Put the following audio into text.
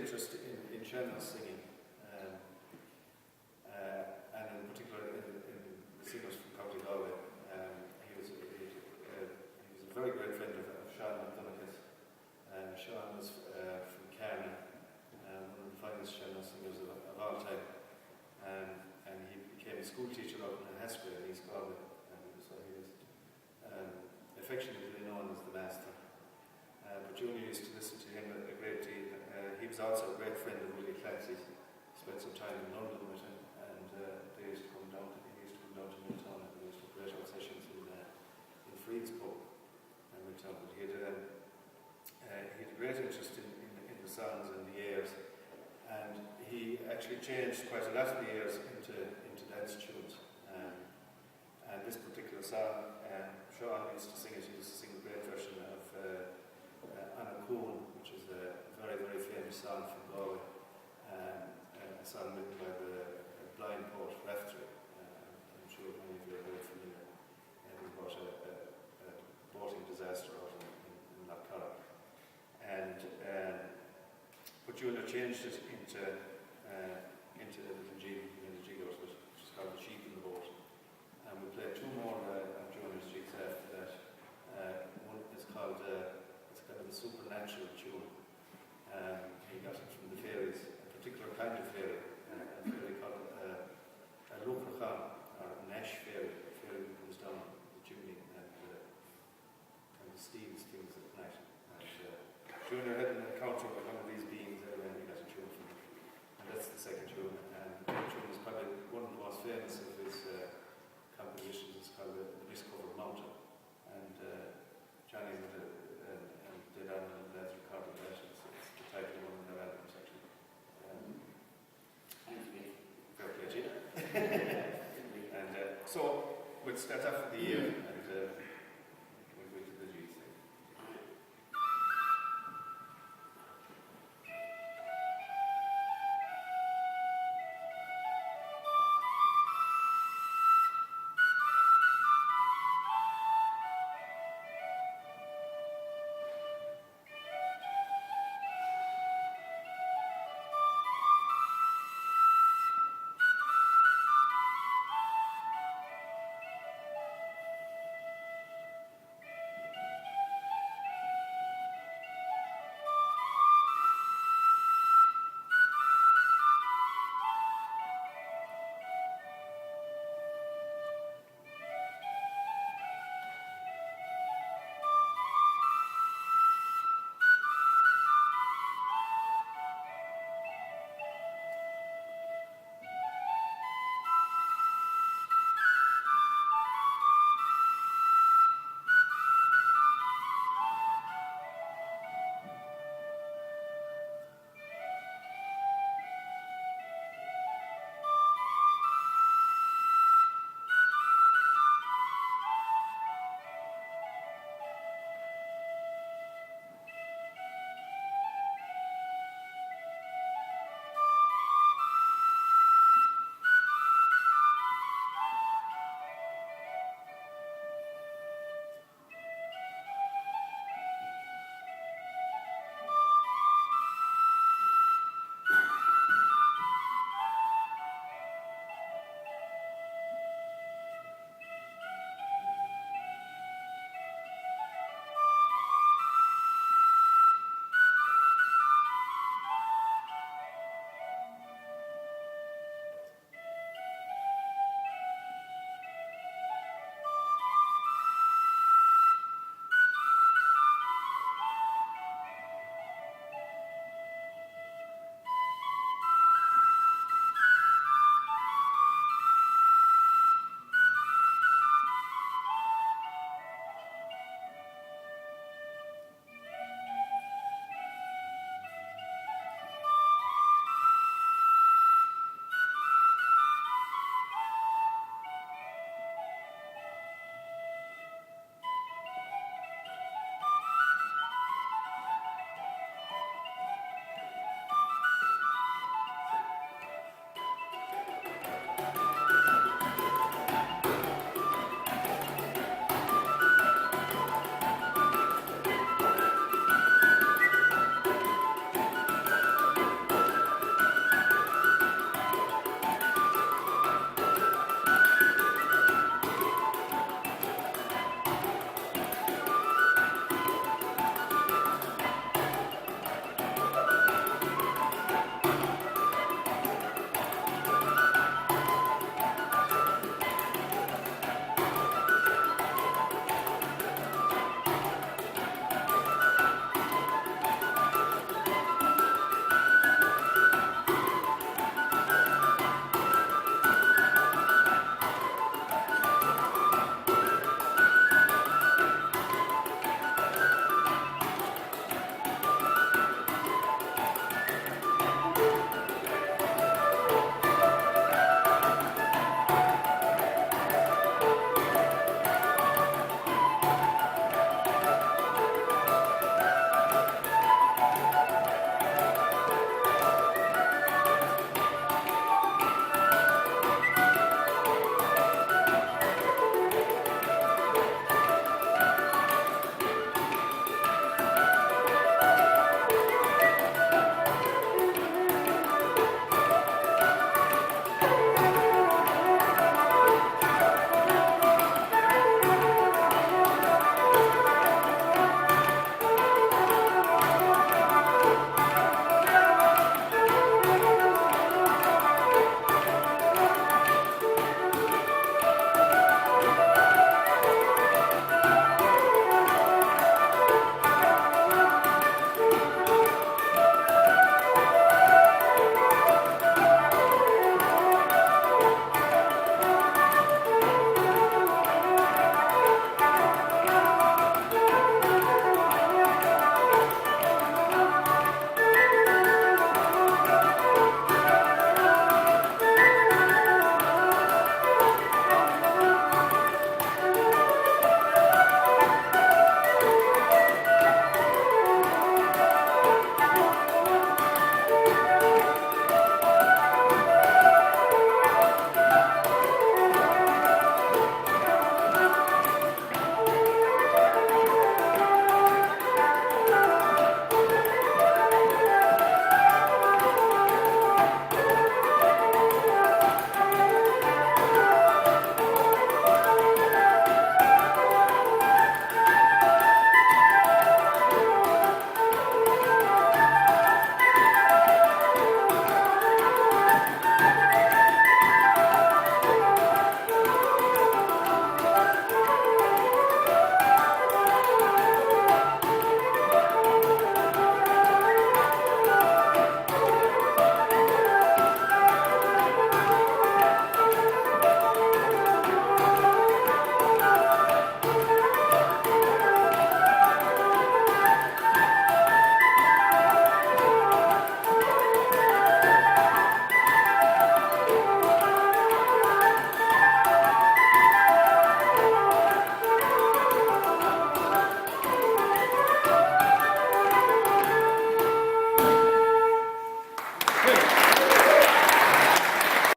interest in Seamus singing, and in particular in the singers from County Galway. He was a very great friend of Sean McDonagh. Sean was from Carney, one of the finest Seamus singers of all time, and he became a school teacher out in Hespery in East Galway, and so he was affectionately known as the master. But Junior used to listen to him a great deal. He was also a great friend of Willie Clancy. Spent some time in London with him, and he used to come down to Milltown, and we used to play out sessions in Freed's pub in Milltown. But he had a great interest in the songs and the airs, and he actually changed quite a lot of the airs into dance tunes. And this particular song, Sean used to sing it. He used to sing a great version of Anna Coon, which is a very, very famous song from Galway, a song written by the blind poet Raftery. I'm sure many of you are very familiar. It was about a boating disaster out in Lough Corrib. And but Junior changed it into the little jig out of it, which is called The Sheep in the Boat. And we played two more of Junior's jigs after that. One is called it's kind of a supernatural tune. He got it from the fairies, a particular kind of fairy, a fairy called a Lucrachan, or a Nash fairy, a fairy that comes down the chimney and steals things at night. And Junior had an encounter with one of these beings and he got a tune from it. And that's the second tune. And the third tune is probably one of the most famous of his compositions. It's called The Mist-Covered Mountain. And Johnny did on and that's recorded that. It's the title of one of their albums, actually. Fair play to you. And so we'll start off with the year.